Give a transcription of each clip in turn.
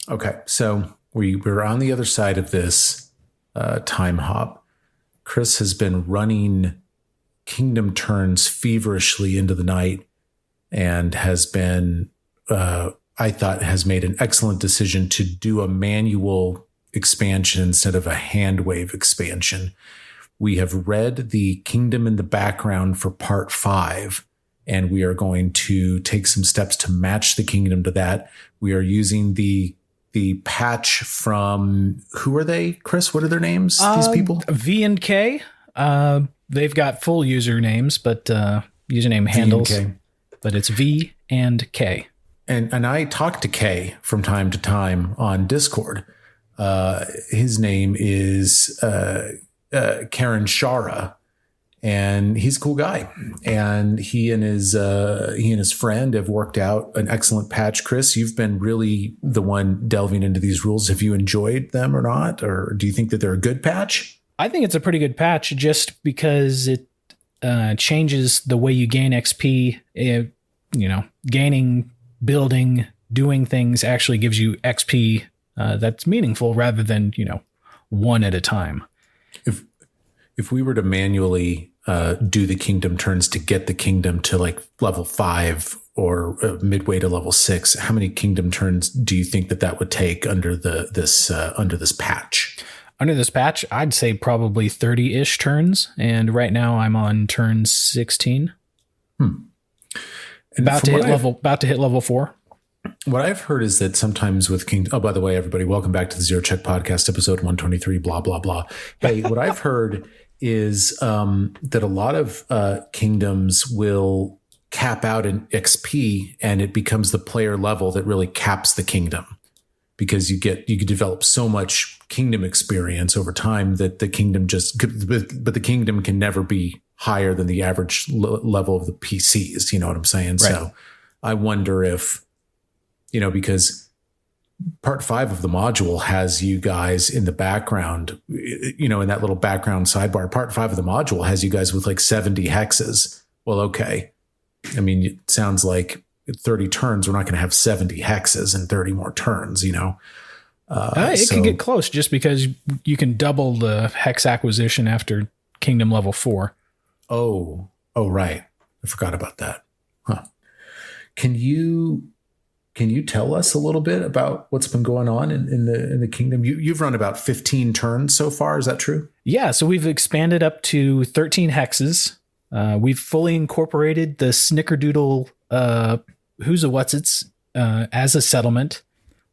Okay, so we're on the other side of this time hop. Chris has been running kingdom turns feverishly into the night and has been, I thought, has made an excellent decision to do a manual expansion instead of a hand wave expansion. We have read the Kingdom in the Background for part 5, and we are going to take some steps to match the kingdom to that. We are using the patch from, who are they, Chris? What are their names, these people? V and K. They've got full usernames, but username handles. But it's V and K. And I talk to K from time to time on Discord. His name is Karen Shara, and he's a cool guy. And he and his friend have worked out an excellent patch. Chris, you've been really the one delving into these rules. Have you enjoyed them or not? Or do you think that they're a good patch? I think it's a pretty good patch just because it changes the way you gain XP. Gaining, building, doing things actually gives you XP that's meaningful rather than, one at a time. If we were to manually do the kingdom turns to get the kingdom to like level 5 or midway to level 6, how many kingdom turns do you think that would take under this patch? Under this patch, I'd say probably 30-ish turns, and right now I'm on turn 16. About to hit level 4. What I've heard is that sometimes with Kingdom... Oh, by the way, everybody, welcome back to the Zero Check Podcast, episode 123, blah, blah, blah. Hey, what I've heard is that a lot of kingdoms will cap out in XP, and it becomes the player level that really caps the kingdom, because you could develop so much kingdom experience over time that the kingdom but the kingdom can never be higher than the average level of the PCs. You know what I'm saying? Right. So I wonder if, because part 5 of the module has you guys in the background, in that little background sidebar. Part 5 of the module has you guys with like 70 hexes. Well, okay. I mean, it sounds like 30 turns, we're not going to have 70 hexes and 30 more turns, It can get close just because you can double the hex acquisition after kingdom level 4. Oh, right. I forgot about that. Huh. Can you tell us a little bit about what's been going on in the kingdom? You've run about 15 turns so far. Is that true? Yeah. So we've expanded up to 13 hexes. We've fully incorporated the Snickerdoodle Who's a Whatsits as a settlement.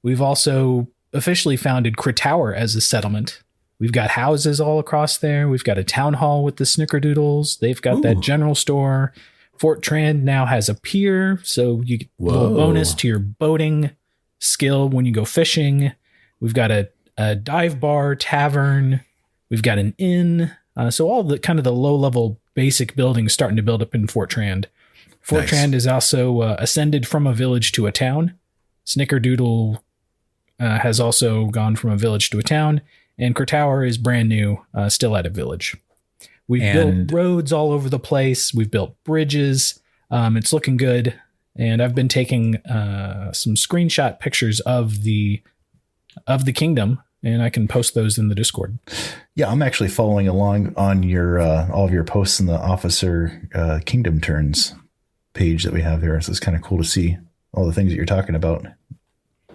We've also officially founded Critower as a settlement. We've got houses all across there. We've got a town hall with the Snickerdoodles. They've got that general store. Fort Trand now has a pier, so you get a little bonus to your boating skill when you go fishing. We've got a dive bar, tavern. We've got an inn. So all the kind of the low-level basic buildings starting to build up in Fort Trand. Fort Trand is also ascended from a village to a town. Snickerdoodle has also gone from a village to a town. And Critower is brand new, still at a village. We've built roads all over the place. We've built bridges. It's looking good. And I've been taking some screenshot pictures of the kingdom, and I can post those in the Discord. Yeah, I'm actually following along on your all of your posts in the Officer Kingdom Turns page that we have here. So it's kind of cool to see all the things that you're talking about.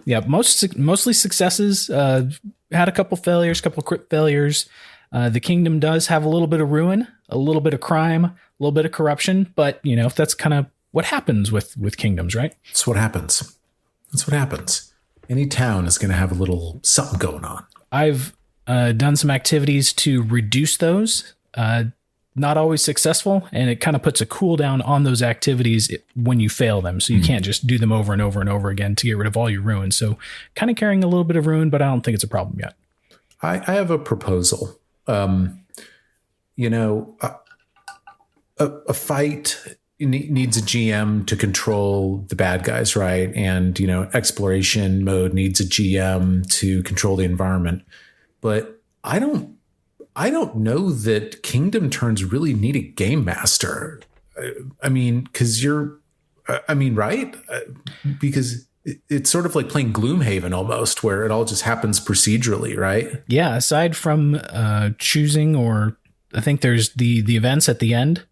Yeah, mostly successes. Had a couple failures, couple crit failures. The kingdom does have a little bit of ruin, a little bit of crime, a little bit of corruption, but that's kind of what happens with kingdoms, right? That's what happens. Any town is going to have a little something going on. I've done some activities to reduce those. Not always successful, and it kind of puts a cooldown on those activities when you fail them. So you can't just do them over and over and over again to get rid of all your ruin. So kind of carrying a little bit of ruin, but I don't think it's a problem yet. I have a proposal. A fight needs a GM to control the bad guys, right? And, exploration mode needs a GM to control the environment. But I don't know that kingdom turns really need a game master. Right? Because it's sort of like playing Gloomhaven almost, where it all just happens procedurally, right? Yeah. Aside from choosing, or I think there's the events at the end.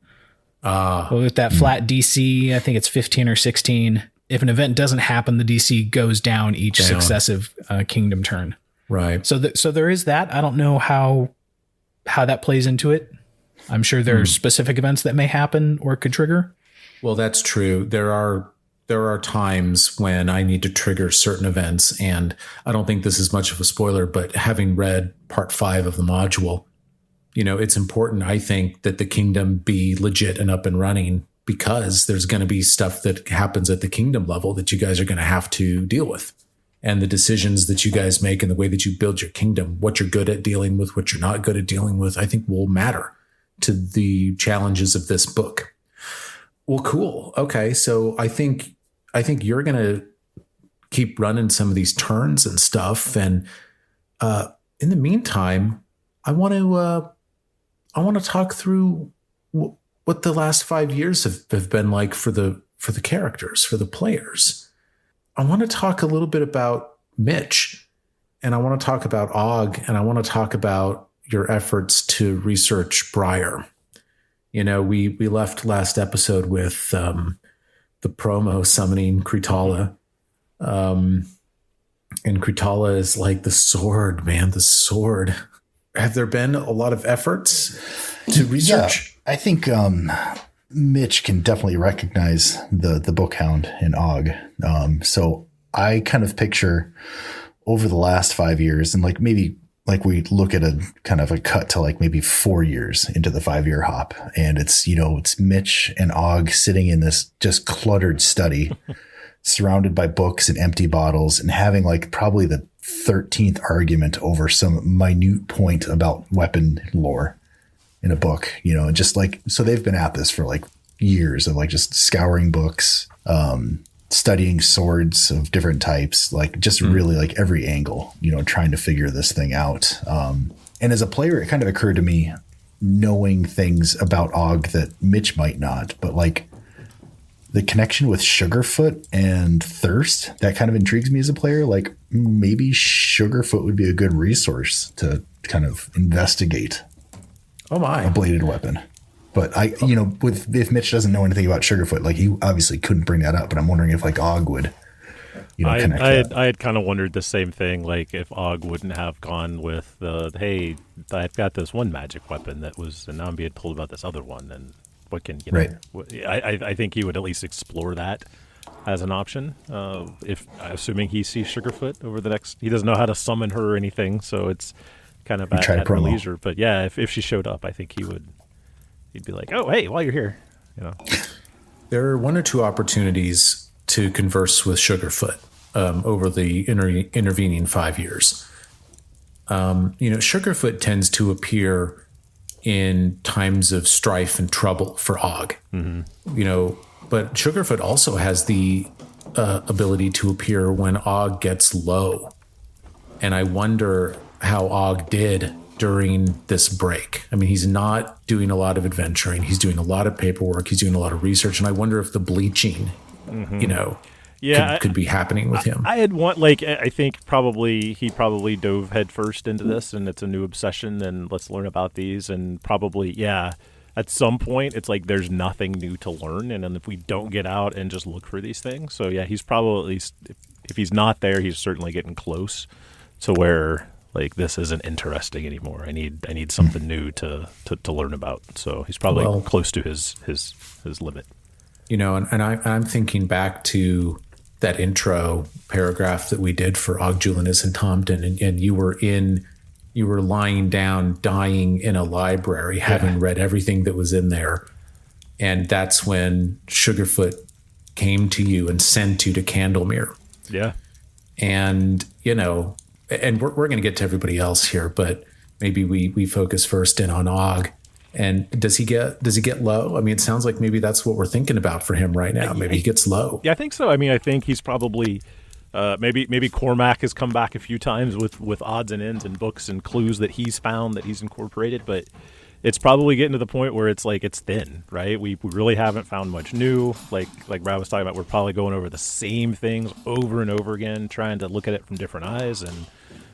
With that flat DC, I think it's 15 or 16. If an event doesn't happen, the DC goes down each successive kingdom turn. Right. So there is that. I don't know how that plays into it. I'm sure there are specific events that may happen or could trigger. Well, that's true. There are times when I need to trigger certain events, and I don't think this is much of a spoiler, but having read part 5 of the module, it's important, I think, that the kingdom be legit and up and running, because there's going to be stuff that happens at the kingdom level that you guys are going to have to deal with. And the decisions that you guys make and the way that you build your kingdom, what you're good at dealing with, what you're not good at dealing with, I think will matter to the challenges of this book. Well, cool. Okay. So I think you're going to keep running some of these turns and stuff. And in the meantime, I want to talk through what the last 5 years have been like for the characters, for the players. I want to talk a little bit about Mitch, and I want to talk about Og, and I want to talk about your efforts to research Briar. We left last episode with the promo summoning Kritala. And Kritala is like the sword, man, the sword. Have there been a lot of efforts to research? Yeah, I think Mitch can definitely recognize the bookhound in Og. So I kind of picture over the last 5 years, and like maybe like we look at a kind of a cut to like maybe 4 years into the 5-year hop, and it's Mitch and Og sitting in this just cluttered study, surrounded by books and empty bottles, and having like probably the 13th argument over some minute point about weapon lore in a book, just like, so they've been at this for like years of like just scouring books, studying swords of different types, like just really like every angle, trying to figure this thing out. And as a player, it kind of occurred to me, knowing things about Og that Mitch might not, but like the connection with Sugarfoot and Thirst, that kind of intrigues me as a player. Like maybe Sugarfoot would be a good resource to kind of investigate a bladed weapon. But if Mitch doesn't know anything about Sugarfoot, like he obviously couldn't bring that up, but I'm wondering if like Og would, connect that. I had kind of wondered the same thing, like if Og wouldn't have gone with hey, I've got this one magic weapon that was, and now I'm being told about this other one, and what can, right. I think he would at least explore that as an option. If assuming he sees Sugarfoot over the next, he doesn't know how to summon her or anything, so it's kind of at her leisure. But yeah, if she showed up, I think he'd be like, oh, hey, while you're here, There are 1 or 2 opportunities to converse with Sugarfoot over the intervening 5 years. Sugarfoot tends to appear in times of strife and trouble for Og. But Sugarfoot also has the ability to appear when Og gets low. And I wonder how Og did during this break. I mean, he's not doing a lot of adventuring. He's doing a lot of paperwork. He's doing a lot of research. And I wonder if the bleaching, could be happening with him. I had one, like, I think he probably dove headfirst into this, and it's a new obsession, and let's learn about these. And probably, at some point, it's like there's nothing new to learn. And then if we don't get out and just look for these things. So, yeah, he's probably, at least, if he's not there, he's certainly getting close to where, like, this isn't interesting anymore. I need something new to learn about. So he's probably close to his limit. And I'm thinking back to that intro paragraph that we did for Og Julianus and Tomden, and you were lying down, dying in a library, having read everything that was in there. And that's when Sugarfoot came to you and sent you to Candlemere. Yeah. And, and we're going to get to everybody else here, but maybe we focus first in on Og. And does he get low? I mean, it sounds like maybe that's what we're thinking about for him right now. Maybe he gets low. Yeah, I think so. I mean, I think he's probably maybe Cormac has come back a few times with odds and ends and books and clues that he's found, that he's incorporated. But it's probably getting to the point where it's like it's thin, right? We really haven't found much new. Like Brad was talking about, we're probably going over the same things over and over again, trying to look at it from different eyes, and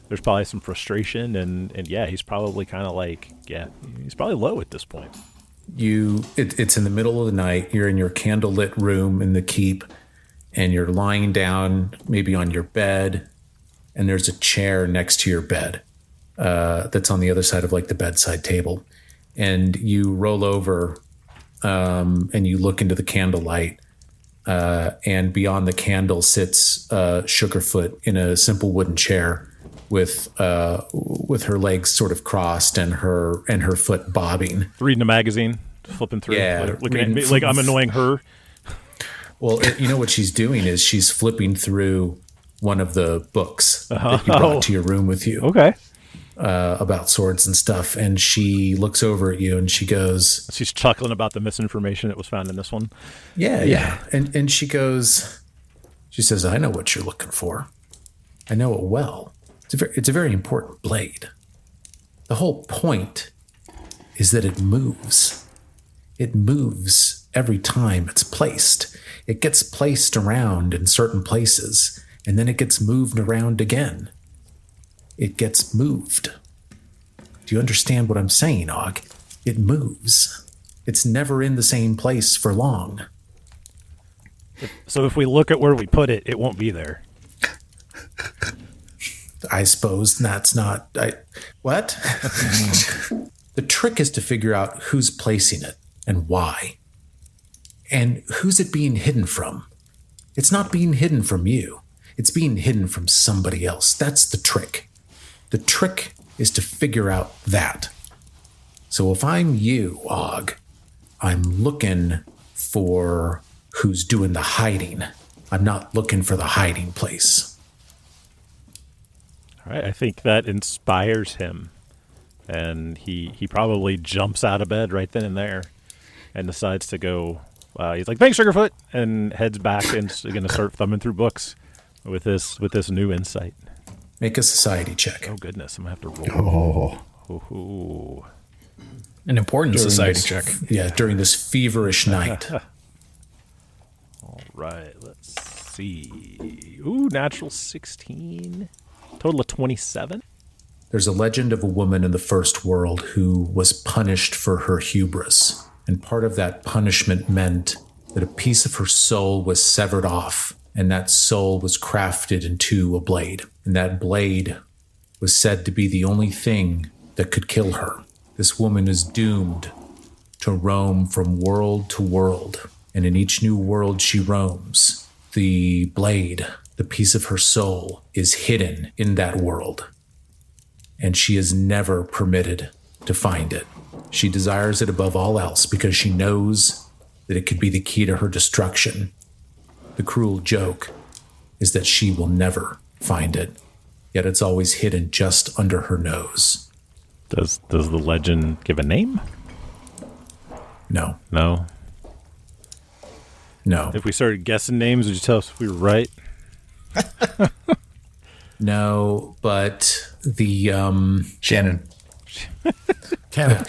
there's probably some frustration, and yeah, he's probably kind of like, yeah, he's probably low at this point. It's in the middle of the night. You're in your candlelit room in the keep, and you're lying down maybe on your bed, and there's a chair next to your bed that's on the other side of like the bedside table. And you roll over and you look into the candlelight, and beyond the candle sits Sugarfoot in a simple wooden chair with her legs sort of crossed and her foot bobbing, reading a magazine, flipping through, looking at me like I'm annoying her. Well, you know what she's doing is she's flipping through one of the books that you brought to your room with you. Okay. About swords and stuff, and she looks over at you and she goes, she's chuckling about the misinformation that was found in this one. Yeah. And she says, I know what you're looking for. I know it well. It's a very important blade. The whole point is that it moves. It moves every time it's placed. It gets placed around in certain places, and then it gets moved around again. It gets moved. Do you understand what I'm saying, Og? It moves. It's never in the same place for long. So if we look at where we put it, it won't be there. I suppose that's not... What? The trick is to figure out who's placing it and why. And who's it being hidden from? It's not being hidden from you. It's being hidden from somebody else. That's the trick. The trick is to figure out that. So if I'm you, Og, I'm looking for who's doing the hiding. I'm not looking for the hiding place. All right, I think that inspires him. And he probably jumps out of bed right then and there and decides to go. He's like, thanks, Sugarfoot, and heads back and is going to start thumbing through books with this new insight. Make a society check. Oh, goodness. I'm going to have to roll. Oh. An important During society this- check. Yeah, during this feverish night. All right. Let's see. Ooh, natural 16. Total of 27. There's a legend of a woman in the first world who was punished for her hubris. And part of that punishment meant that a piece of her soul was severed off, and that soul was crafted into a blade. And that blade was said to be the only thing that could kill her. This woman is doomed to roam from world to world. And in each new world she roams, the blade, the piece of her soul, is hidden in that world. And she is never permitted to find it. She desires it above all else because she knows that it could be the key to her destruction. The cruel joke is that she will never find it, yet it's always hidden just under her nose. Does the legend give a name? No. No. If we started guessing names, would you tell us if we were right? No, but the Shannon.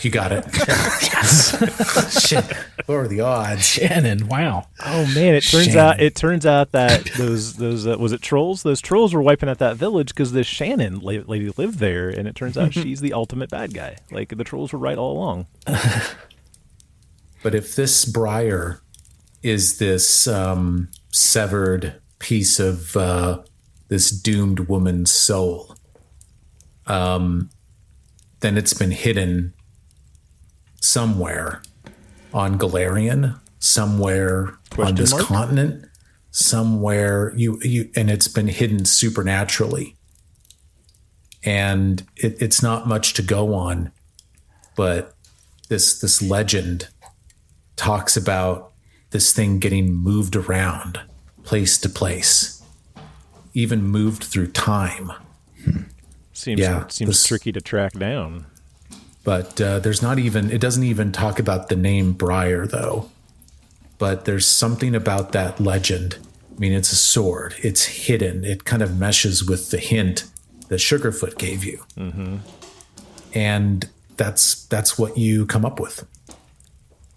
you got it. Yes. Shit. What are the odds? Shannon, wow. Oh man, it turns out that those was it trolls? Those trolls were wiping out that village because this Shannon lady lived there, and it turns out she's the ultimate bad guy. Like the trolls were right all along. But if this briar is this severed piece of this doomed woman's soul, then it's been hidden somewhere on Galarian, somewhere on this continent, somewhere and it's been hidden supernaturally. And it's not much to go on, but this legend talks about this thing getting moved around place to place, even moved through time. Seems tricky to track down. But it doesn't even talk about the name Briar, though. But there's something about that legend. I mean, it's a sword. It's hidden. It kind of meshes with the hint that Sugarfoot gave you. Mm-hmm. And that's what you come up with.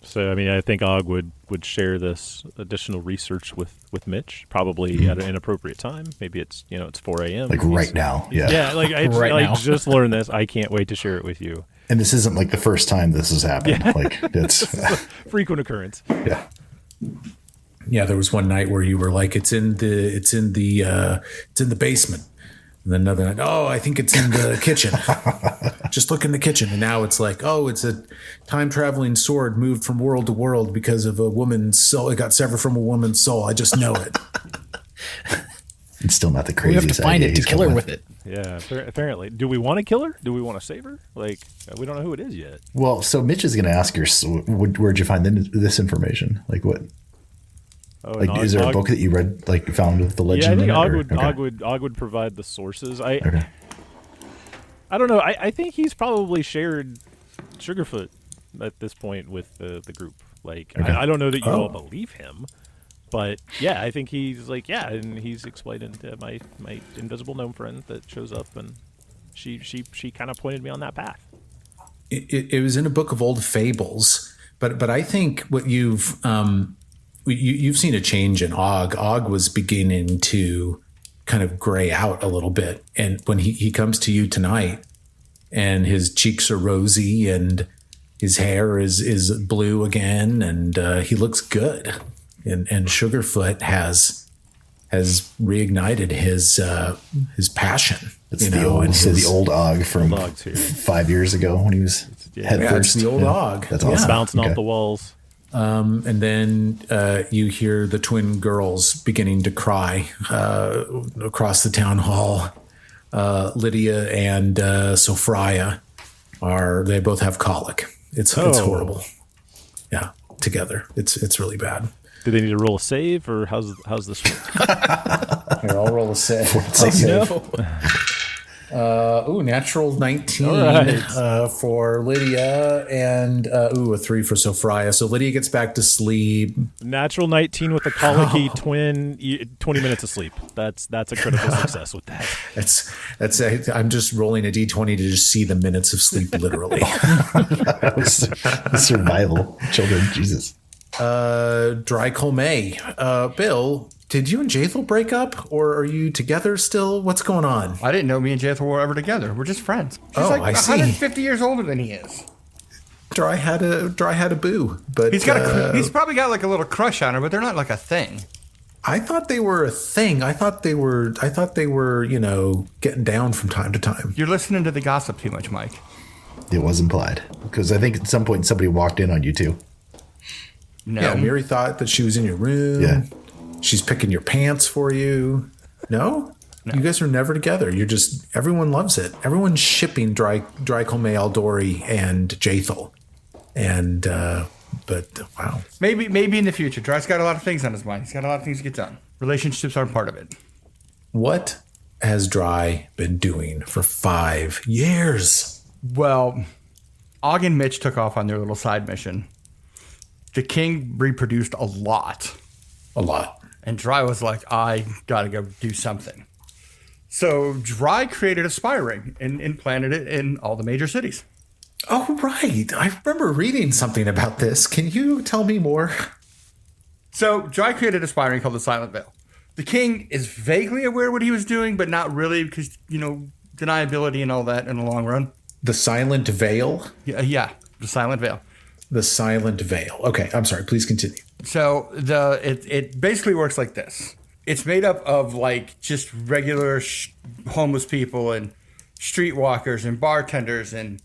So, I mean, I think Og would share this additional research with Mitch, probably at an inappropriate time. Maybe it's, it's 4 a.m. Like right now. Yeah. Yeah, like I now. just learned this. I can't wait to share it with you. And this isn't like the first time this has happened. Yeah. Like it's Frequent occurrence. yeah. Yeah, there was one night where you were like, it's in the basement. And then another night, oh, I think it's in the kitchen. Just look in the kitchen. And now it's like, oh, it's a time-traveling sword moved from world to world because of a woman's soul. It got severed from a woman's soul. I just know it. It's still not the We craziest have to find idea it to he's kill her come with it. Yeah, apparently. Do we want to kill her? Do we want to save her? Like, we don't know who it is yet. Well, so Mitch is going to ask her, so where'd you find this information? Like what? Oh, Like, is there a book that you read, like found with the legend? Yeah, I think in it, Og would provide the sources. Okay. I don't know. I think he's probably shared Sugarfoot at this point with the group. Like, Okay. I don't know that you all believe him, but yeah, I think he's like, yeah, and he's explaining to my invisible gnome friend that shows up, and she kind of pointed me on that path. It was in a book of old fables, but I think what you've seen a change in Og. Og was beginning to kind of gray out a little bit. And when he comes to you tonight and his cheeks are rosy and his hair is blue again and he looks good. And Sugarfoot has reignited his passion. It's the old Og from Og's here. 5 years ago when he was head first. It's the old Og. That's awesome. Bouncing Okay. off the walls. And then you hear the twin girls beginning to cry across the town hall. Lydia and Sophia they both have colic. It's horrible. Yeah, together. It's really bad. Do they need to roll a save, or how's this work? Here, I'll roll a save. Natural 19 right. for Lydia and a 3 for Sophia. So Lydia gets back to sleep. Natural 19 with a colicky twin, 20 minutes of sleep. That's a critical success with that. I'm just rolling a d20 to just see the minutes of sleep, literally. That was survival. Children, Jesus. Dry Colmay. Bill, did you and Jathel break up, or are you together still? What's going on? I didn't know me and Jathel were ever together. We're just friends. She's Oh, like I see. 150 years older than he is. Dry had a boo, but He's probably got like a little crush on her, but they're not like a thing. I thought they were a thing. I thought they were, getting down from time to time. You're listening to the gossip too much, Mike. It was implied because I think at some point somebody walked in on you two. No. Yeah, Miri thought that she was in your room. Yeah. She's picking your pants for you. No? You guys are never together. You're just, everyone loves it. Everyone's shipping Dry Colmay Aldori and Jathel. And, but wow. Maybe in the future. Dry's got a lot of things on his mind. He's got a lot of things to get done. Relationships aren't part of it. What has Dry been doing for 5 years? Well, Og and Mitch took off on their little side mission. The king reproduced a lot. A lot. And Dry was like, I gotta go do something. So Dry created a spy ring and implanted it in all the major cities. Oh, right. I remember reading something about this. Can you tell me more? So Dry created a spy ring called the Silent Veil. The king is vaguely aware what he was doing, but not really because, deniability and all that in the long run. The Silent Veil? Yeah, the Silent Veil. The Silent Veil. Okay, I'm sorry. Please continue. So it basically works like this. It's made up of like just regular homeless people and streetwalkers and bartenders and,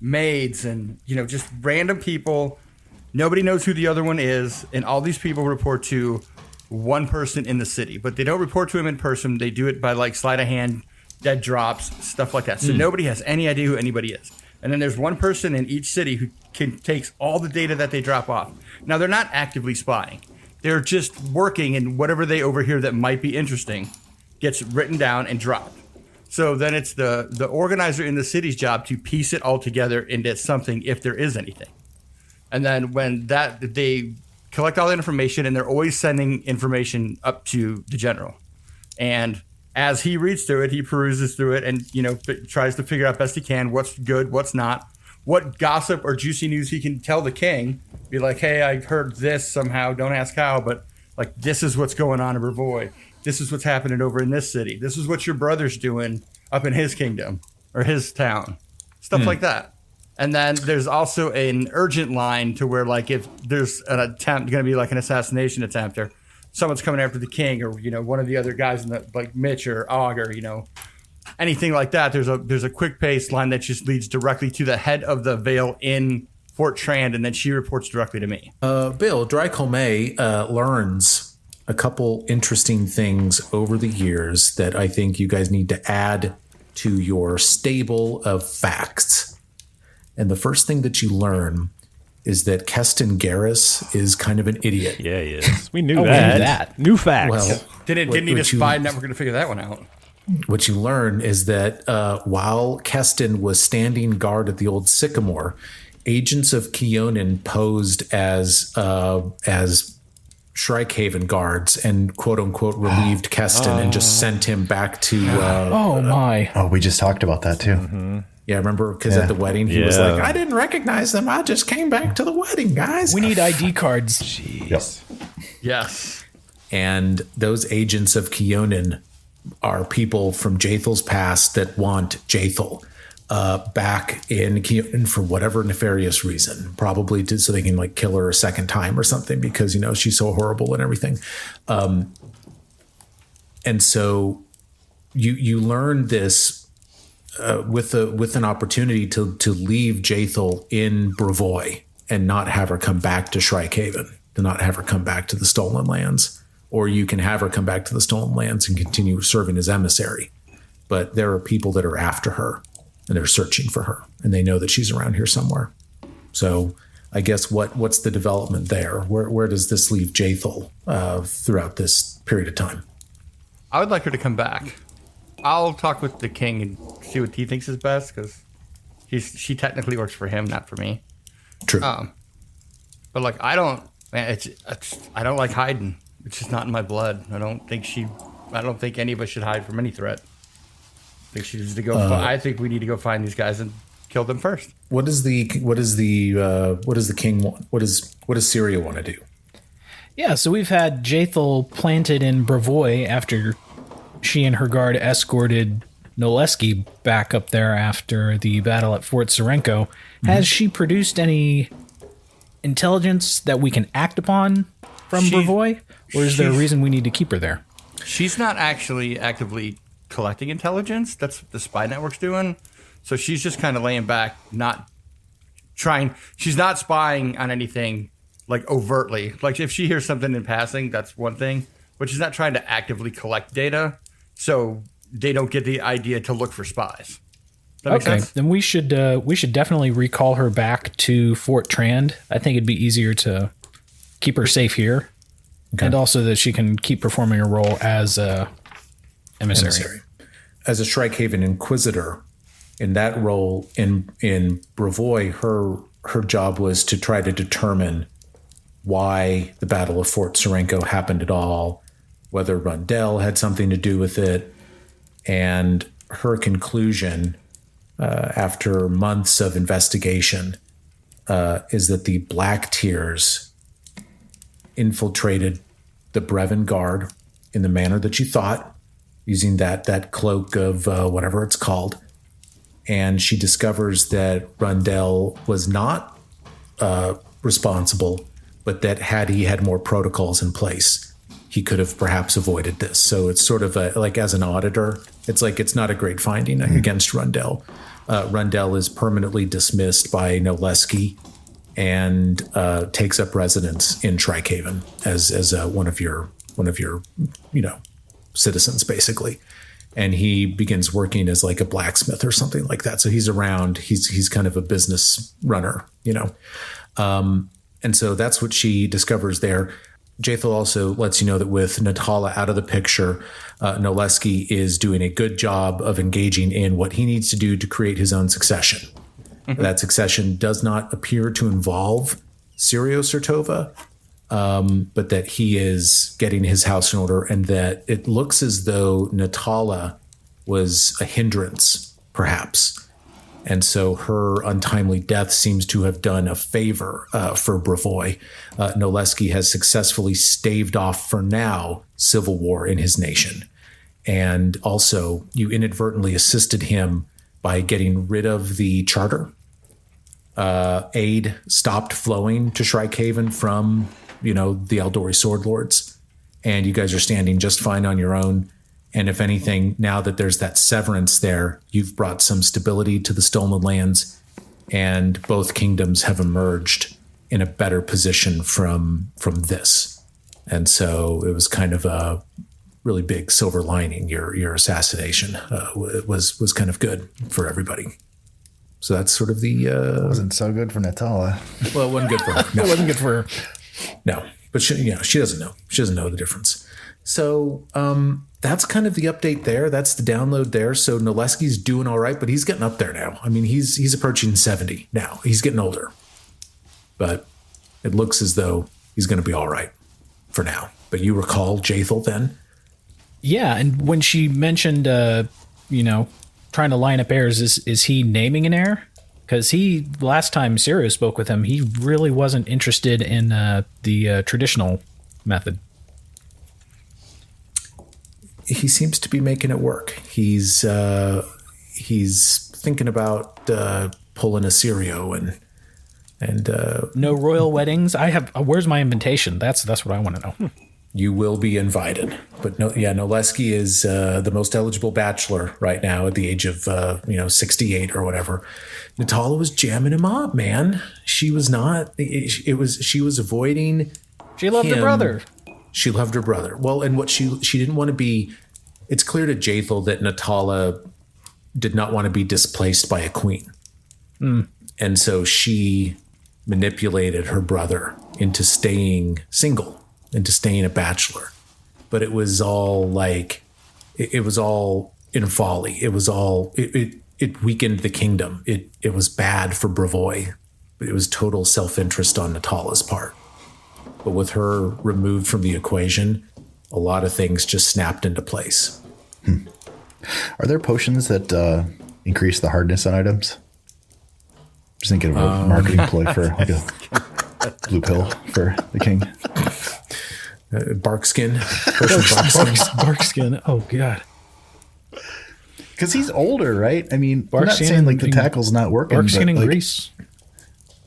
maids and, just random people. Nobody knows who the other one is. And all these people report to one person in the city, but they don't report to him in person. They do it by like sleight of hand, dead drops, stuff like that. So nobody has any idea who anybody is. And then there's one person in each city who takes all the data that they drop off. Now, they're not actively spying. They're just working, and whatever they overhear that might be interesting gets written down and dropped. So then it's the organizer in the city's job to piece it all together into something if there is anything. And then when they collect all the information, and they're always sending information up to the general. And as he reads through it, he peruses through it and, tries to figure out best he can what's good, what's not, what gossip or juicy news he can tell the king. Be like, hey, I heard this somehow. Don't ask how, but like, this is what's going on in Brevoy. This is what's happening over in this city. This is what your brother's doing up in his kingdom or his town. Stuff like that. And then there's also an urgent line to where, like, if there's an attempt, going to be like an assassination attempt, or someone's coming after the king, or one of the other guys in the, like Mitch or Og, or anything like that. There's a quick pace line that just leads directly to the head of the Vale in Fort Trand, and then she reports directly to me. Bill Drycolme learns a couple interesting things over the years that I think you guys need to add to your stable of facts. And the first thing that you learn is that Keston Garrus is kind of an idiot. Yeah, he is. We knew We knew that. New facts. Well, Didn't need a spy network to figure that one out. what you learn is that while Keston was standing guard at the old Sycamore, agents of Keonan posed as Shrikehaven guards and quote unquote relieved Keston and just sent him back to. Oh my! Oh, we just talked about that too. Mm-hmm. Yeah, remember? Because at the wedding, he was like, I didn't recognize them. I just came back to the wedding, guys. We need ID cards. Jeez. Yes. And those agents of Keonan are people from Jathel's past that want Jathel back in Keonan for whatever nefarious reason, probably so they can like kill her a second time or something because, she's so horrible and everything. And so you learn this with an opportunity to leave Jathel in Brevoy and not have her come back to Shrikehaven, to not have her come back to the Stolen Lands. Or you can have her come back to the Stolen Lands and continue serving as emissary. But there are people that are after her and they're searching for her and they know that she's around here somewhere. So I guess what's the development there? Where does this leave Jathel throughout this period of time? I would like her to come back. I'll talk with the king and see what he thinks is best because she technically works for him, not for me. True. But like I don't like hiding. It's just not in my blood. I don't think any of us should hide from any threat. I think she needs to go. I think we need to go find these guys and kill them first. What does the king want? What does Syria want to do? Yeah, so we've had Jathel planted in Brevoy after she and her guard escorted Noleski back up there after the battle at Fort Serenko. Has she produced any intelligence that we can act upon from Brevoy? Or is there a reason we need to keep her there? She's not actually actively collecting intelligence. That's what the spy network's doing. So she's just kind of laying back, not trying. She's not spying on anything like overtly. Like if she hears something in passing, that's one thing. But she's not trying to actively collect data. So they don't get the idea to look for spies. That makes sense? Then we should definitely recall her back to Fort Trand. I think it'd be easier to keep her safe here. Okay. And also that she can keep performing her role as a emissary. As a Shrikehaven Inquisitor, in that role in Brevoy, her job was to try to determine why the Battle of Fort Serenko happened at all, whether Rundell had something to do with it, and her conclusion after months of investigation is that the Black Tears infiltrated the Brevin Guard in the manner that you thought, using that cloak of whatever it's called. And she discovers that Rundell was not responsible, but that had he had more protocols in place, he could have perhaps avoided this. So it's sort of like as an auditor, it's like it's not a great finding against Rundell. Rundell is permanently dismissed by Noleski and takes up residence in Shrikehaven as one of your citizens, basically. And he begins working as like a blacksmith or something like that. So he's around. He's kind of a business runner, and so that's what she discovers there. Jathel also lets you know that with Natala out of the picture, Noleski is doing a good job of engaging in what he needs to do to create his own succession. Mm-hmm. That succession does not appear to involve Sirio Sertova, but that he is getting his house in order, and that it looks as though Natala was a hindrance, perhaps. And so her untimely death seems to have done a favor for Brevoy. Noleski has successfully staved off, for now, civil war in his nation. And also, you inadvertently assisted him by getting rid of the charter. Aid stopped flowing to Shrikehaven from, the Eldori Sword Lords. And you guys are standing just fine on your own. And if anything, now that there's that severance there, you've brought some stability to the stolen lands, and both kingdoms have emerged in a better position from this. And so it was kind of a really big silver lining. Your assassination was kind of good for everybody. So that's sort of the wasn't so good for Natala. Well, it wasn't good for her. No. It wasn't good for her. No, but she doesn't know. She doesn't know the difference. So that's kind of the update there. That's the download there. So Noleski's doing all right, but he's getting up there now. I mean, he's approaching 70 now. He's getting older, but it looks as though he's going to be all right for now. But you recall Jaethel then? Yeah, and when she mentioned, trying to line up heirs, is he naming an heir? Because last time Sirio spoke with him, he really wasn't interested in the traditional method. He seems to be making it work. He's thinking about pulling a Sirio and no royal weddings. Where's my invitation? That's what I want to know. You will be invited, but Noleski is the most eligible bachelor right now at the age of 68 or whatever. Natala was jamming him up, man. She was not. She was avoiding. She loved her brother. She loved her brother. Well, and what she didn't want to be. It's clear to Jaethel that Natala did not want to be displaced by a queen, and so she manipulated her brother into staying single, into staying a bachelor. But it was all it was all in folly. It was all it weakened the kingdom. It was bad for Brevoy. It was total self-interest on Natala's part. But with her removed from the equation, a lot of things just snapped into place. Are there potions that increase the hardness on items? Just thinking of a marketing ploy for like a blue pill for the king. Bark skin. Bark skin. Oh, God. Because he's older, right? I mean, Bark I'm not skin saying like the and- tackle's not working. Bark skin but, and like, grease.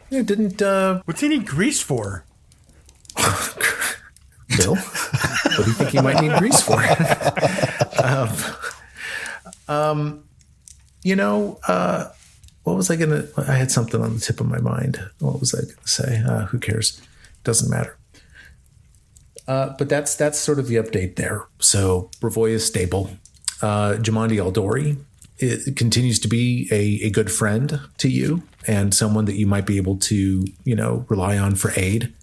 Yeah, didn't What's he need grease for? Bill? What do you think he might need grease for? What was I gonna? I had something on the tip of my mind. What was I gonna say? Who cares? Doesn't matter. But that's sort of the update there. So Brevoy is stable. Jamandi Aldori continues to be a good friend to you and someone that you might be able to rely on for aid.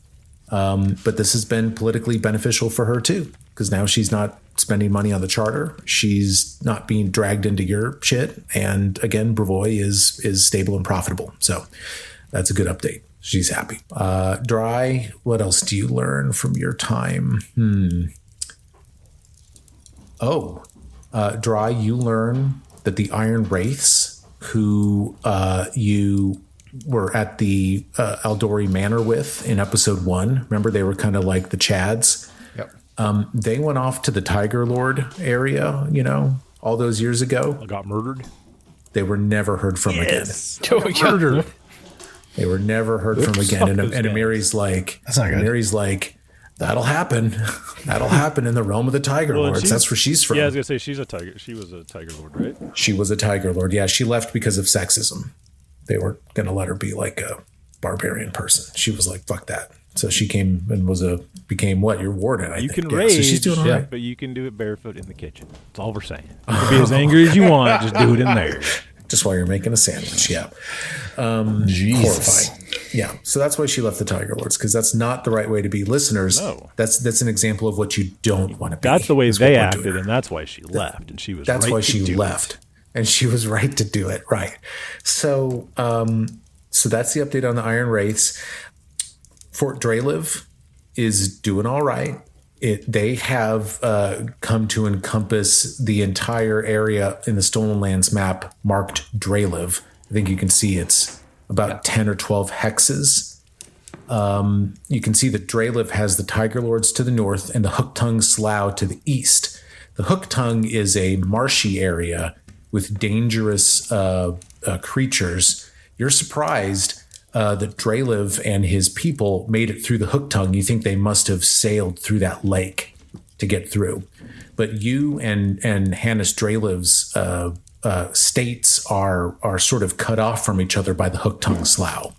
But this has been politically beneficial for her too, because now she's not spending money on the charter. She's not being dragged into your shit. And again, Brevoy is stable and profitable. So that's a good update. She's happy. Dry, what else do you learn from your time? Dry, you learn that the Iron Wraiths, who you were at the Aldori Manor with in episode 1. Remember, they were kind of like the Chads. Yep. They went off to the Tiger Lord area, all those years ago. I got murdered. They were never heard from again. Murder. They were never heard from again. And Amiri's like, That's not good. Amiri's like, that'll happen. That'll happen in the realm of the Tiger Lords. That's where she's from. Yeah, I was gonna say she's a tiger. She was a Tiger Lord, right? She was a Tiger Lord. Yeah, she left because of sexism. They were going to let her be like a barbarian person. She was like, fuck that. So she came and became what? Your warden, I You think. can rage, So she's doing all right. but you can do it barefoot in the kitchen. That's all we're saying. You can be as angry as you want. Just do it in there. Just while you're making a sandwich. Yeah. Jesus. Horrifying. Yeah. So that's why she left the Tiger Lords, because that's not the right way to be. Listeners, No. that's an example of what you don't want to be. That's the way is what they we're acted, doing. and that's why she left. And she was. That's right why to she do left. it. And she was right to do it. Right. So that's the update on the Iron Wraiths. Fort Draliv, is doing all right. They have come to encompass the entire area in the Stolen Lands map marked Draliv. I think you can see it's about 10 or 12 hexes. You can see that Draliv has the Tiger Lords to the north and the Hooktongue Slough to the east. The Hooktongue is a marshy area with dangerous creatures. You're surprised that Draliv and his people made it through the Hooktongue. You think they must have sailed through that lake to get through. But you and Hannes Draliv's states are sort of cut off from each other by the Hooktongue Slough.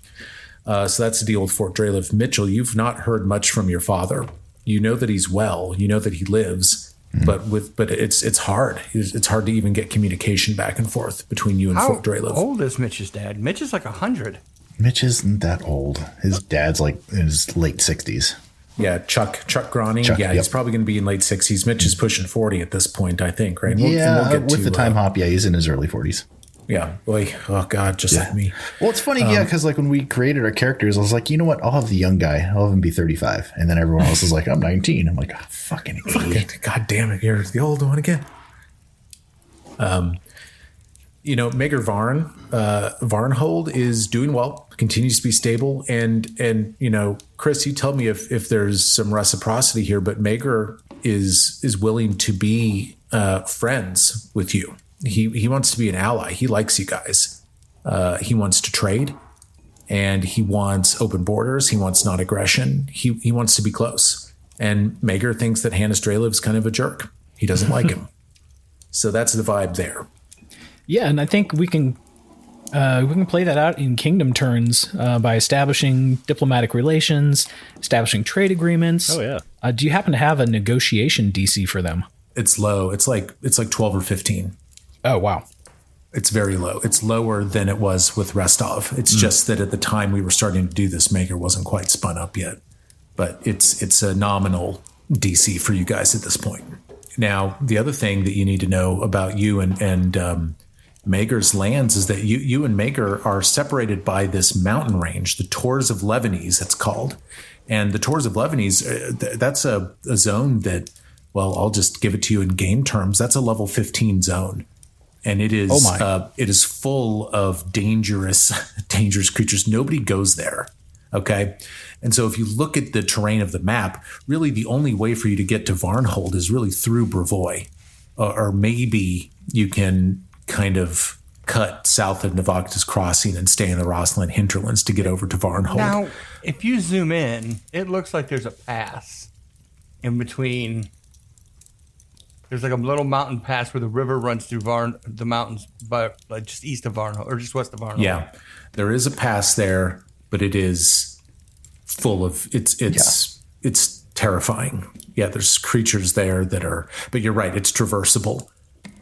So that's the deal with Fort Draliv. Mitchell, you've not heard much from your father. You know that he's well. You know that he lives. But it's hard. It's hard to even get communication back and forth between you and Fort Draliv. How old is Mitch's dad? Mitch is like 100. Mitch isn't that old. His dad's like in his late 60s. Yeah, Chuck Groney. He's probably going to be in late 60s. Mitch is pushing 40 at this point, I think, right? We'll get with the time hop, he's in his early 40s. Yeah. Boy, oh, God, just like me. Well, it's funny, because like when we created our characters, I was like, you know what? I'll have the young guy. I'll have him be 35. And then everyone else is like, I'm 19. I'm like, oh, fucking idiot. God damn it. You're the old one again. Maegor Varnhold is doing well, continues to be stable. And Chris, you tell me if there's some reciprocity here, but Maegor is willing to be friends with you. He wants to be an ally. He likes you guys. He wants to trade, and he wants open borders. He wants non-aggression. He wants to be close. And Maegor thinks that Hannes Draliv's kind of a jerk. He doesn't like him. So that's the vibe there. Yeah, and I think we can play that out in kingdom turns by establishing diplomatic relations, establishing trade agreements. Oh yeah. Do you happen to have a negotiation DC for them? It's low. It's like 12 or 15. Oh wow. It's very low. It's lower than it was with Restov. It's just that at the time we were starting to do this, Maegor wasn't quite spun up yet. But it's a nominal DC for you guys at this point. Now, the other thing that you need to know about you and Maegor's lands is that you and Maegor are separated by this mountain range, the Tors of Levanese, it's called. And the Tors of Levanese, that's a zone that, well, I'll just give it to you in game terms. That's a level 15 zone. And it is it is full of dangerous creatures. Nobody goes there. Okay. And so if you look at the terrain of the map, really the only way for you to get to Varnhold is really through Brevoy. Or maybe you can kind of cut south of Navakta's Crossing and stay in the Rossland hinterlands to get over to Varnhold. Now, if you zoom in, it looks like there's a pass in between. There's like a little mountain pass where the river runs through the mountains, but like just east of Varnhold or just west of Varnhold. Yeah, there is a pass there, but it is full of it's terrifying. Yeah, there's creatures there that are, but you're right, it's traversable.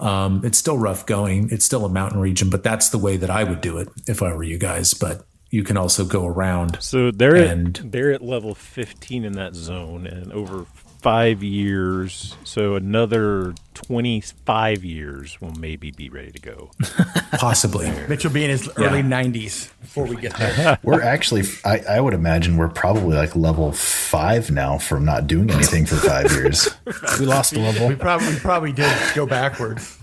It's still rough going. It's still a mountain region, but that's the way that I would do it if I were you guys. But you can also go around. So they're at level 15 in that zone, and over 5 years, so another 25 years will maybe be ready to go. Possibly. Mitch will be in his early 90s before we get there. We're actually, I would imagine we're probably like level 5 now from not doing anything for 5 years. We lost a level. We probably did go backwards.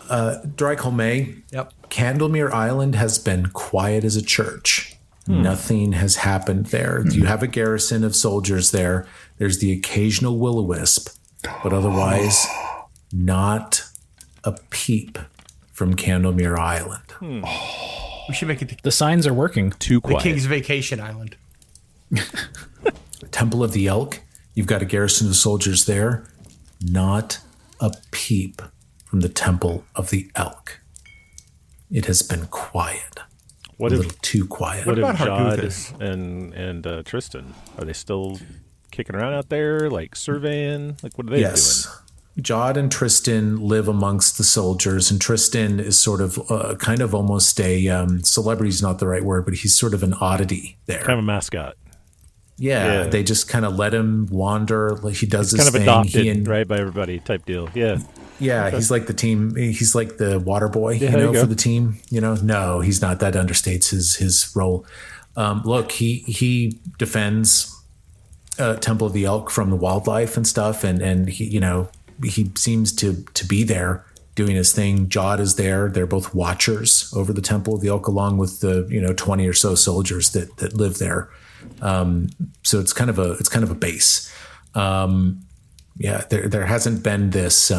Drycolme, Yep. Candlemere Island has been quiet as a church. Nothing has happened there. You have a garrison of soldiers there. There's the occasional will-o-wisp, but otherwise not a peep from Candlemere Island. We should make it The signs are working. Too the quiet. King's Vacation Island. Temple of the Elk, you've got a garrison of soldiers there. Not a peep from the Temple of the Elk. It has been quiet. A little too quiet. What about if Jod Harguthus? and Tristan? Are they still kicking around out there, like surveying? Like, what are they doing? Jod and Tristan live amongst the soldiers, and Tristan is sort of kind of almost a celebrity is not the right word, but he's sort of an oddity there. Kind of a mascot. Yeah, they just kind of let him wander. Like he does his Kind of thing. adopted, right, by everybody type deal. Yeah. Yeah, okay. He's like the team. He's like the water boy, for the team. No, he's not. That understates his role. Look, he defends Temple of the Elk from the wildlife and stuff, and he, he seems to be there doing his thing. Jod is there. They're both watchers over the Temple of the Elk, along with the 20 or so soldiers that live there. So it's kind of a base. There hasn't been this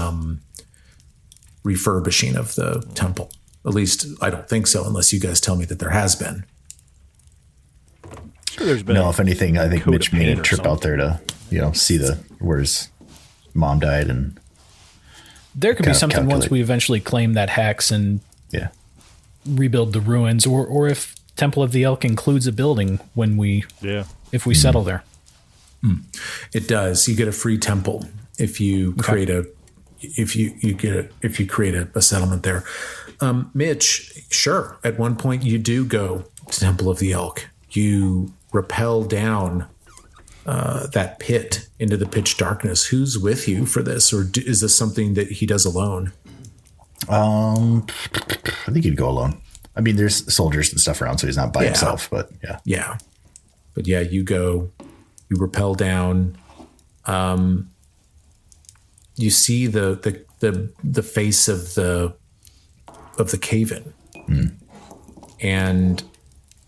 refurbishing of the temple. At least I don't think so, unless you guys tell me that there has been. Sure, there's been. No, if anything, I think Mitch made a trip out there to see where his mom died, and there could be something once we eventually claim that hex and rebuild the ruins, or if Temple of the Elk includes a building when if we settle there. It does. You get a free temple if you create a settlement there. Mitch, sure. At one point you do go to Temple of the Elk. You rappel down that pit into the pitch darkness. Who's with you for this, or is this something that he does alone? I think he'd go alone. I mean, there's soldiers and stuff around, so he's not by himself. But you go. You rappel down. You see the face of the cave-in, and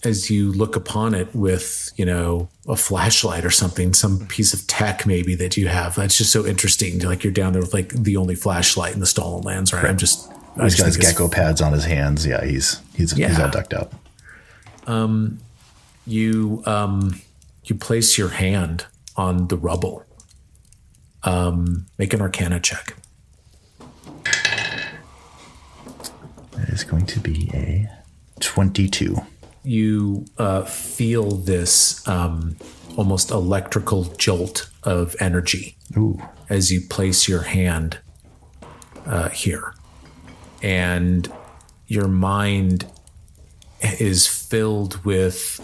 as you look upon it with a flashlight or something, some piece of tech maybe that you have, that's just so interesting. Like you're down there with like the only flashlight in the Stolen Lands, right? He's got his gecko pads on his hands. Yeah, he's all decked out. You place your hand on the rubble. Make an Arcana check. That is going to be a 22. You feel this almost electrical jolt of energy as you place your hand here. And your mind is filled with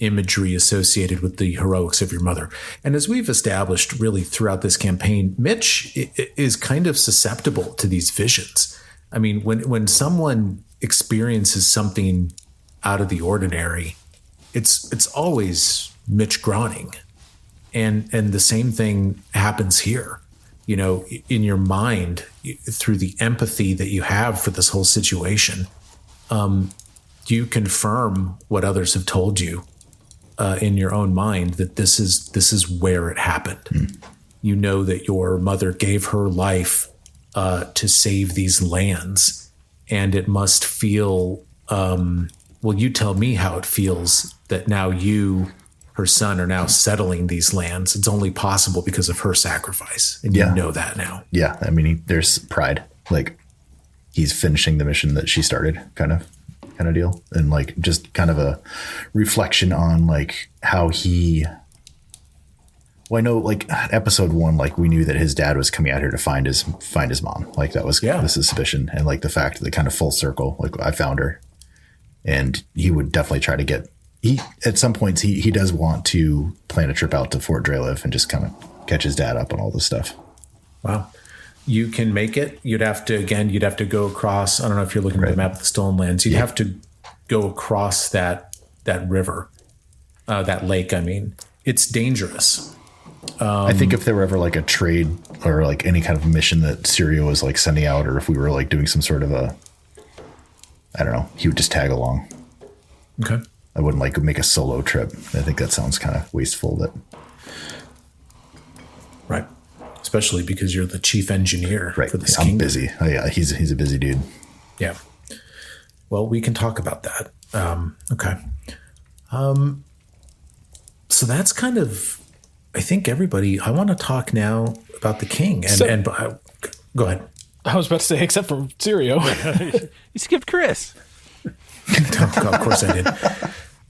imagery associated with the heroics of your mother. And as we've established really throughout this campaign, Mitch is kind of susceptible to these visions. I mean, when someone experiences something out of the ordinary, it's always Mitch Groening. And the same thing happens here. In your mind, through the empathy that you have for this whole situation, you confirm what others have told you in your own mind, that this is where it happened. You know that your mother gave her life to save these lands, and it must feel, you tell me how it feels that now you, her son, are now settling these lands. It's only possible because of her sacrifice, and you know that now. Yeah, I mean, there's pride. Like, he's finishing the mission that she started, kind of deal, and like just kind of a reflection on like how he. Well, I know, like episode 1, like we knew that his dad was coming out here to find his mom. Like that was the suspicion, and like the fact that kind of full circle, like I found her, and he would definitely try to get. He at some points he does want to plan a trip out to Fort Drelev and just kind of catch his dad up on all this stuff. Wow. You can make it. You'd have to go across. I don't know if you're looking at the map of the Stolen Lands. You'd have to go across that river, that lake. I mean, it's dangerous. I think if there were ever like a trade or like any kind of mission that Syrio was like sending out, or if we were like doing some sort of I don't know, he would just tag along. Okay. I wouldn't like make a solo trip. I think that sounds kind of wasteful. Right. Especially because you're the chief engineer for this I'm kingdom. busy. Oh, yeah, he's a busy dude. Yeah. Well, we can talk about that. Okay. So that's kind of, I think everybody. I want to talk now about the king. And go ahead. I was about to say, except for Syrio. You skipped Chris. Of course I did.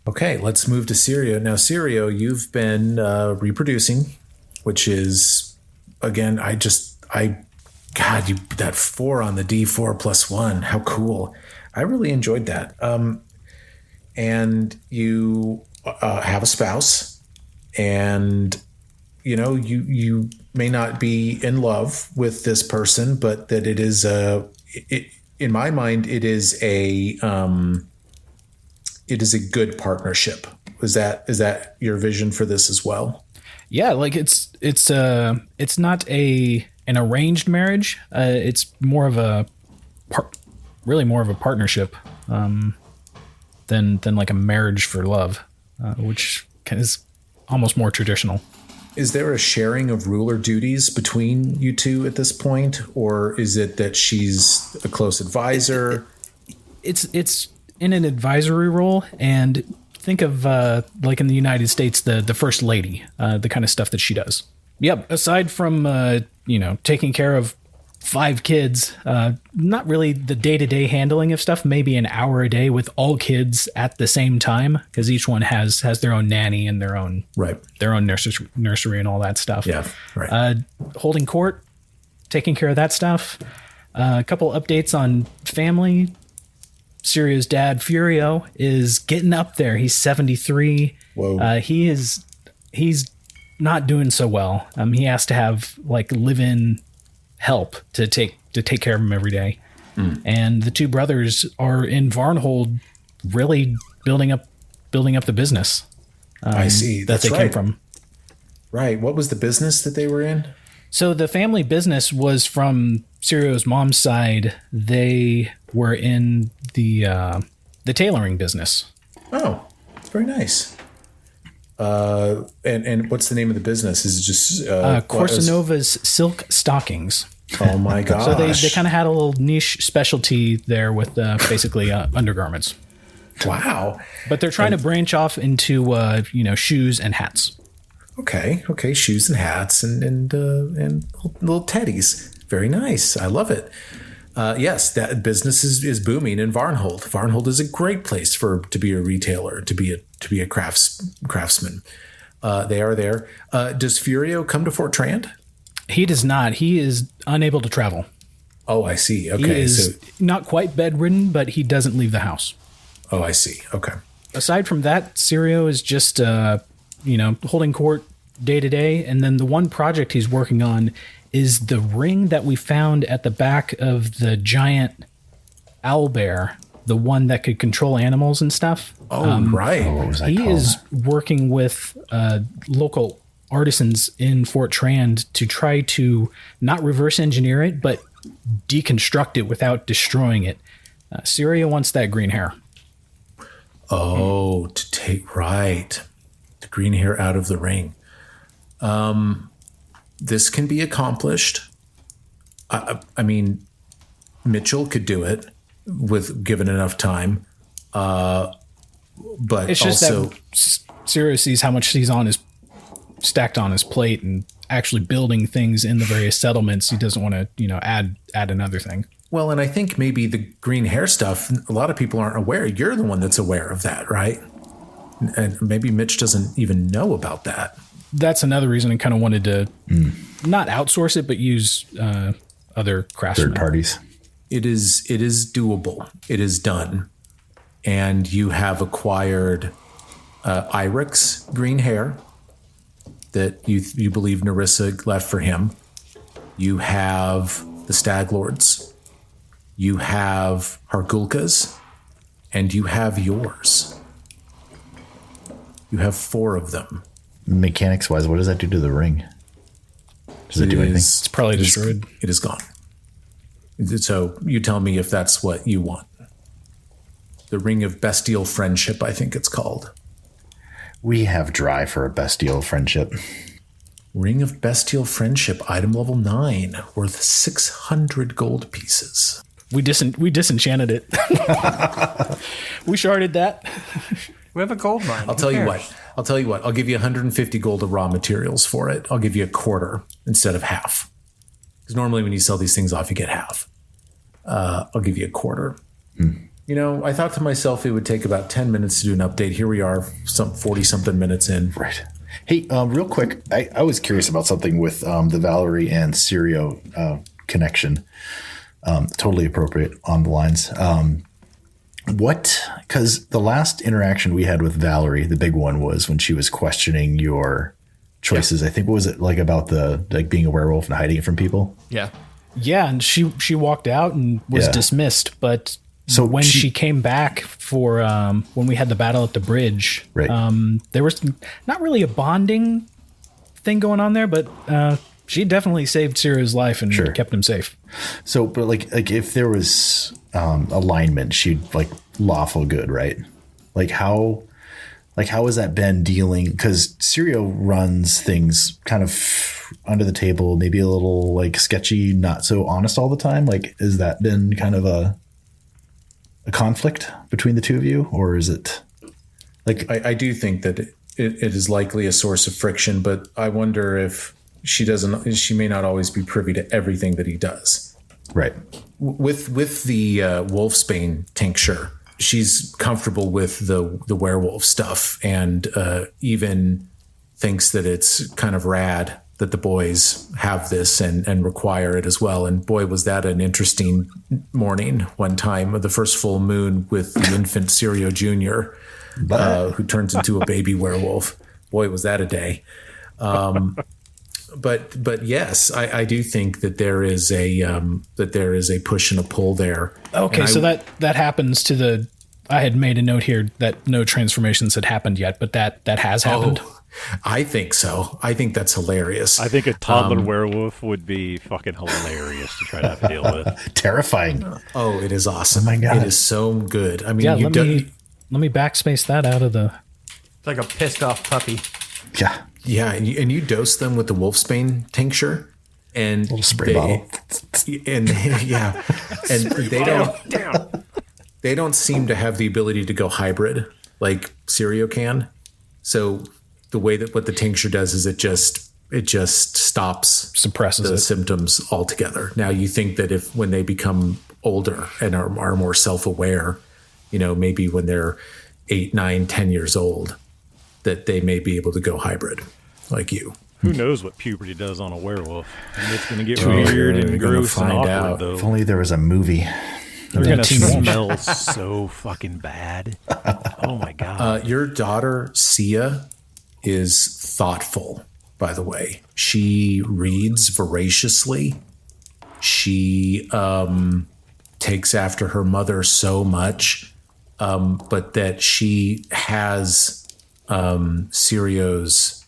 Okay, let's move to Syrio. Now, Syrio, you've been reproducing, which is, again, that 4 on the D4 +1, how cool. I really enjoyed that. And you have a spouse, and, you may not be in love with this person, but that it is in my mind, it is a good partnership. Is that your vision for this as well? Yeah, like it's not an arranged marriage. It's more of a really more of a partnership than like a marriage for love, which is almost more traditional. Is there a sharing of ruler duties between you two at this point, or is it that she's a close advisor? It's in an advisory role, and think of like in the United States, the first lady, the kind of stuff that she does. Yep. Aside from taking care of 5 kids, not really the day-to-day handling of stuff, maybe an hour a day with all kids at the same time, because each one has their own nanny and their own nursery and all that stuff. Yeah, right. Holding court, taking care of that stuff. A couple updates on family. Syrio's dad, Furio, is getting up there. He's 73. Whoa. He's not doing so well. He has to have like live-in help to take care of him every day. And the 2 brothers are in Varnhold, really building up the business. I see. That they came from. Right. What was the business that they were in? So the family business was from Syrio's mom's side. They were in the tailoring business. Oh, very nice. And what's the name of the business? Is it just Corsanova's silk stockings? Oh my gosh! So they kind of had a little niche specialty there with basically undergarments. Wow! But they're trying to branch off into shoes and hats. Okay, shoes and hats and little teddies. Very nice. I love it. Yes, that business is booming in Varnhold. Varnhold is a great place to be a retailer, to be a craftsman. They are there. Does Furio come to Fort Trand? He does not. He is unable to travel. Oh, I see. Okay, he is not quite bedridden, but he doesn't leave the house. Oh, I see. Okay. Aside from that, Syrio is just holding court day to day, and then the one project he's working on is the ring that we found at the back of the giant owlbear, the one that could control animals and stuff. Oh, right. What was that He called? is working with local artisans in Fort Trand to try to not reverse engineer it, but deconstruct it without destroying it. Syria wants that green hair. Oh, to take the green hair out of the ring. This can be accomplished. I mean, Mitchell could do it with given enough time. But It's just also, that Syria sees how much he's stacked on his plate and actually building things in the various settlements. He doesn't want to, add another thing. well, and I think maybe the green hair stuff, a lot of people aren't aware. You're the one that's aware of that, right? And maybe Mitch doesn't even know about that. That's another reason I kind of wanted to not outsource it, but use other craftsmen. Third parties. It is doable. It is done. And you have acquired Irik's green hair that you believe Narissa left for him. You have the Stag Lords. You have Hargulka's. And you have yours. You have 4 of them. Mechanics wise, what does that do to the ring? Does it do anything? It's probably destroyed. It is gone. So you tell me if that's what you want. The Ring of Bestial Friendship, I think it's called. We have dry for a bestial friendship. Ring of Bestial Friendship, item level 9, worth 600 gold pieces. We disenchanted it. We sharded that. We have a gold mine. I'll tell you what. I'll give you 150 gold of raw materials for it. I'll give you a quarter instead of half. Because normally when you sell these things off, you get half. I'll give you a quarter. I thought to myself it would take about 10 minutes to do an update. Here we are, some 40-something minutes in. Right. Hey, real quick, I was curious about something with the Valerie and Syrio connection. Totally appropriate on the lines. Because the last interaction we had with Valerie, the big one, was when she was questioning your choices. I think, what was it like about being a werewolf and hiding it from people? Yeah. Yeah, and she walked out and was dismissed. But so when she came back for when we had the battle at the bridge, right. There was not really a bonding thing going on there, but she definitely saved Cyria's life and Sure. kept him safe. So, but like if there was alignment, she'd like lawful good, right? Like how has that been dealing? Because Syrio runs things kind of under the table, maybe a little like sketchy, not so honest all the time. Like, has that been kind of a conflict between the two of you, or is it like? I do think that it is likely a source of friction, but I wonder if she may not always be privy to everything that he does. Right. With the wolfsbane tincture, she's comfortable with the werewolf stuff, and even thinks that it's kind of rad that the boys have this and require it as well. And boy, was that an interesting morning one time of the first full moon with the infant Syrio Jr., who turns into a baby werewolf. Boy, was that a day. But yes, I do think that there is a push and a pull there. Okay, so that happens to the. I had made a note here that no transformations had happened yet, but that has happened. Oh, I think so. I think that's hilarious. I think a toddler werewolf would be fucking hilarious to try to have to deal with. Terrifying. Oh, it is awesome. Oh my God. It is so good. I mean, Yeah, let me backspace that out of the. It's like a pissed off puppy. Yeah. Yeah, and you dose them with the wolfsbane tincture, and Little spray bottle. and yeah, and they don't seem to have the ability to go hybrid like Syrio can. So the way that what the tincture does is it just stops, Suppresses the it. symptoms altogether. Now you think that if when they become older and are more self-aware, maybe when they're 8, 9, 10 years old, that they may be able to go hybrid like you. Who knows what puberty does on a werewolf? And it's going to get weird and you're gonna gross and find awkward, out. though. If only there was a movie. They're going to Teen Wolf. smell so fucking bad. Oh, my God. Your daughter, Sia, is thoughtful, by the way. She reads voraciously. She takes after her mother so much, but that she has Syrio's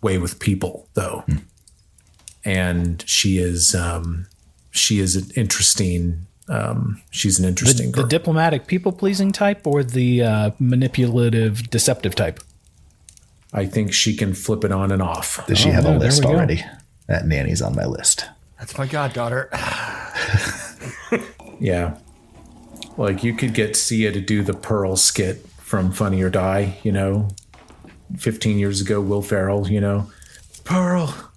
way with people, though. And she is an interesting The girl. diplomatic, people-pleasing type, or the manipulative, deceptive type? I think she can flip it on and off. Does she have yeah, a there list we go. already? That nanny's on my list. That's my goddaughter. Yeah. Like you could get Sia to do the Pearl skit from Funny or Die, 15 years ago, Will Ferrell, Pearl,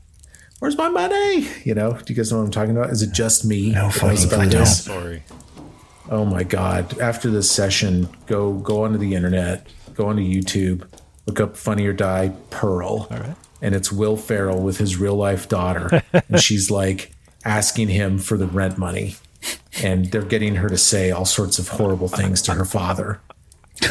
where's my money? Do you guys know what I'm talking about? Is it just me? No that knows fucking about clue. this? Sorry. Oh my God. After this session, go onto the internet, go onto YouTube, look up Funny or Die Pearl. All right. And it's Will Ferrell with his real life daughter. And she's like asking him for the rent money. And they're getting her to say all sorts of horrible things to her father.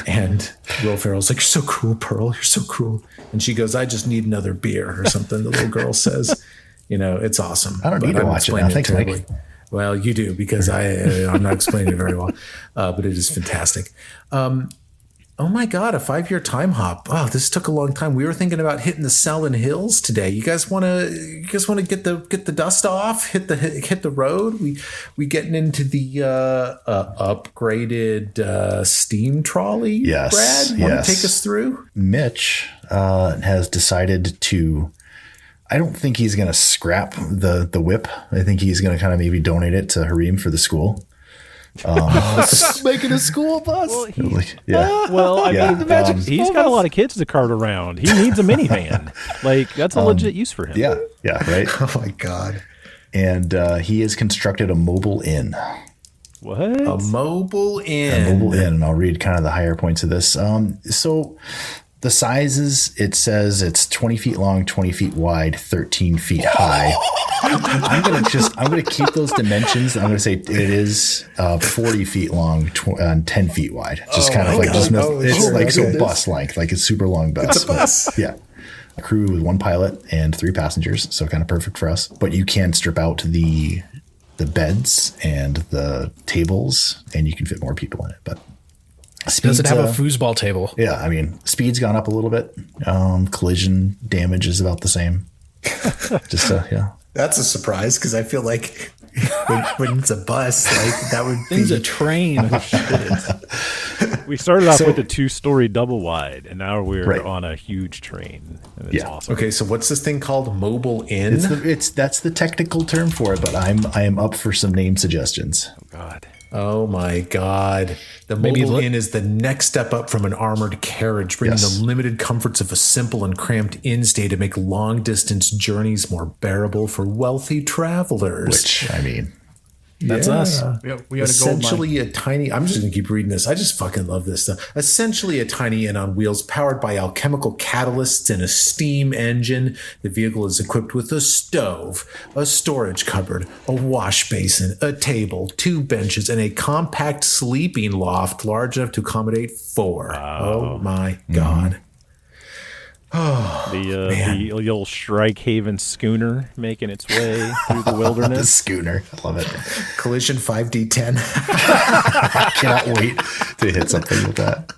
And Will Ferrell's like, "You're so cruel, Pearl. You're so cruel." And she goes, "I just need another beer," or something. The little girl says, it's awesome. I don't need to watch it now. explaining Thanks, terribly. Mike. Well, you do, because I'm not explaining it very well, but it is fantastic. Oh my God, a 5-year time hop. Wow, this took a long time. We were thinking about hitting the Selin Hills today. You guys want to get the dust off, hit the road? We getting into the upgraded steam trolley. Yes, Brad, want yes. to take us through? Mitch has decided to. I don't think he's going to scrap the whip. I think he's going to kind of maybe donate it to Hareem for the school. Making a school bus. Yeah. Well, I Yeah, mean, he's got a lot of kids to cart around. He needs a minivan. Like, that's a legit use for him. Yeah. Right. Oh my God. And he has constructed a mobile inn. What? A mobile inn. Mobile inn. And I'll read kind of the higher points of this. So the sizes, it says it's 20 feet long, 20 feet wide, 13 feet high. I'm going to keep those dimensions. I'm going to say it is 40 feet long and 10 feet wide. Just kind of like, so bus length, like it's super long bus. It's a bus. Yeah. A crew with 1 pilot and 3 passengers. So kind of perfect for us. But you can strip out the beds and the tables and you can fit more people in it. But Does it have a foosball table? Yeah, I mean, speed's gone up a little bit. Collision damage is about the same. Just yeah. That's a surprise because I feel like when it's a bus, like that would Thing's be a train. We started off with a 2-story double wide, and now we're Right. on a huge train. And it's Yeah. awesome. Okay, so what's this thing called? Mobile Inn? That's the technical term for it, but I am up for some name suggestions. Oh, God. Oh my God. The Mobile Inn is the next step up from an armored carriage, bringing Yes. the limited comforts of a simple and cramped inn stay to make long distance journeys more bearable for wealthy travelers. Which, I mean, That's us. We got a gold mine. Essentially a tiny, I'm just going to keep reading this. I just fucking love this stuff. Essentially a tiny inn on wheels powered by alchemical catalysts and a steam engine. The vehicle is equipped with a stove, a storage cupboard, a wash basin, a table, 2 benches, and a compact sleeping loft large enough to accommodate 4. Oh my God. The old Shrikehaven schooner making its way through the the wilderness. schooner. I love it. Collision 5D10. I cannot wait to hit something with that.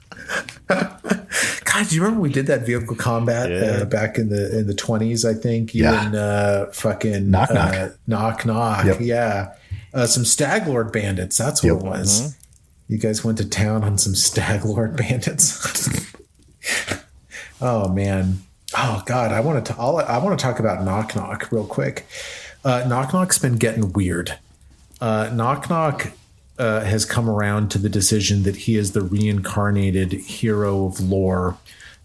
God, do you remember we did that vehicle combat back in the 20s, I think? You Yeah. and fucking Knock Knock. Knock Knock. Yep. Yeah. Some Stag Lord bandits. That's what Yep. it was. You guys went to town on some Stag Lord bandits. Oh man. Oh God. I want to talk about Knock Knock real quick. Knock Knock's been getting weird. Knock Knock has come around to the decision that he is the reincarnated hero of lore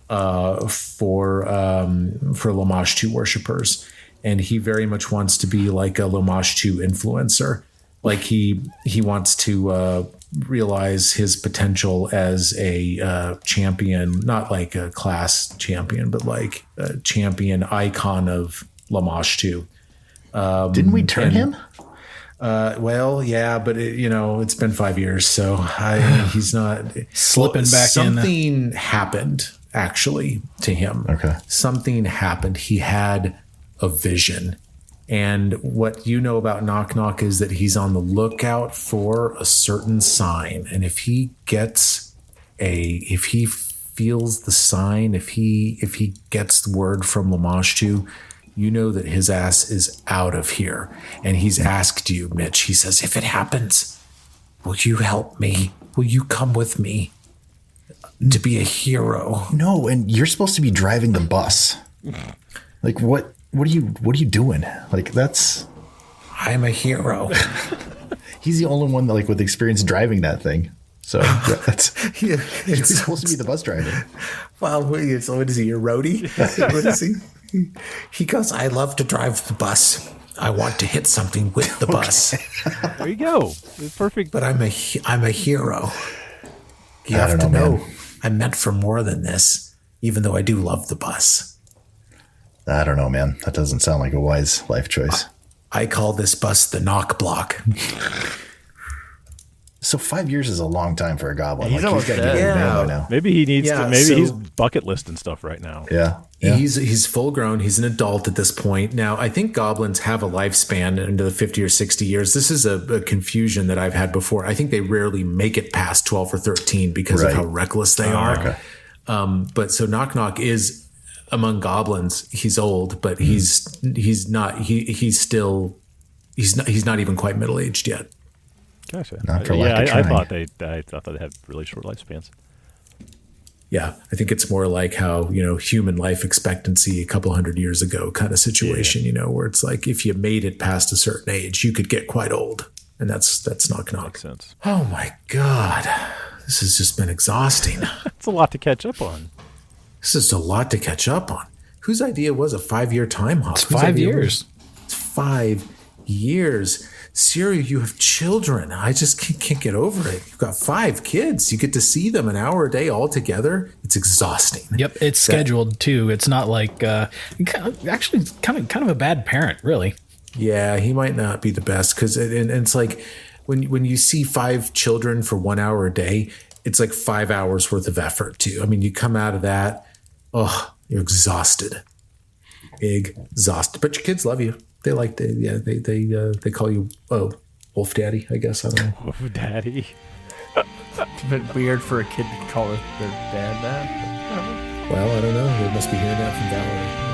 for Lamashtu worshippers, and he very much wants to be like a Lamashtu influencer. Like he wants to realize his potential as a champion, not like a class champion, but like a champion icon of Lamashtu. Didn't we turn him? Well, yeah, but it's been 5 years, so he's not Slipping back in. Something happened actually to him. Okay. Something happened. He had a vision. And what you know about Knock Knock is that he's on the lookout for a certain sign. And if he feels the sign, if he gets the word from Lamashtu, you know that his ass is out of here. And he's asked you, Mitch, he says, if it happens, will you help me? Will you come with me to be a hero? No, and you're supposed to be driving the bus. Like what are you doing? Like that's I'm a hero. he's the only one that, like with experience driving that thing. So that's he's supposed to be the bus driver. Well, what is he, a roadie? What is he? He goes, I love to drive the bus. I want to hit something with the bus. There you go. It's perfect. But I'm a hero. You I have don't to know, know man. I'm meant for more than this, even though I do love the bus. I don't know, man. That doesn't sound like a wise life choice. I call this bus the knock block. So 5 years is a long time for a goblin. He's like almost he's got to dead. get Yeah. by now. Maybe he needs Yeah, to. Maybe so- he's bucket listing stuff right now. Yeah. He's full grown. He's an adult at this point. Now, I think goblins have a lifespan into the 50 or 60 years. This is a confusion that I've had before. I think they rarely make it past 12 or 13 because Right. of how reckless they are. Okay. But so Knock Knock is among goblins. He's old, but he's not even quite middle aged yet. Gotcha. Not for Yeah, lack of I trying. thought I thought they had really short lifespans. Yeah, I think it's more like how, human life expectancy a couple hundred years ago kind of situation, where it's like if you made it past a certain age, you could get quite old. And that's Knock Knock. Makes sense. Oh my God. This has just been exhausting. It's a lot to catch up on. This is a lot to catch up on. Whose idea was a 5-year time hop? It's Whose 5 idea years. It's 5 years. Syria, you have children. I just can't get over it. You've got 5 kids. You get to see them an hour a day all together. It's exhausting. Yep, it's scheduled too. It's not like actually kind of a bad parent, really. Yeah, he might not be the best because it's like when you see 5 children for 1 hour a day, it's like 5 hours worth of effort too. I mean, you come out of that, you're exhausted, exhausted. But your kids love you. They call you Wolf Daddy. I guess I don't know. Oh, Daddy. It's a bit weird for a kid to call their dad that. Well, I don't know. They must be hearing that from Valerie.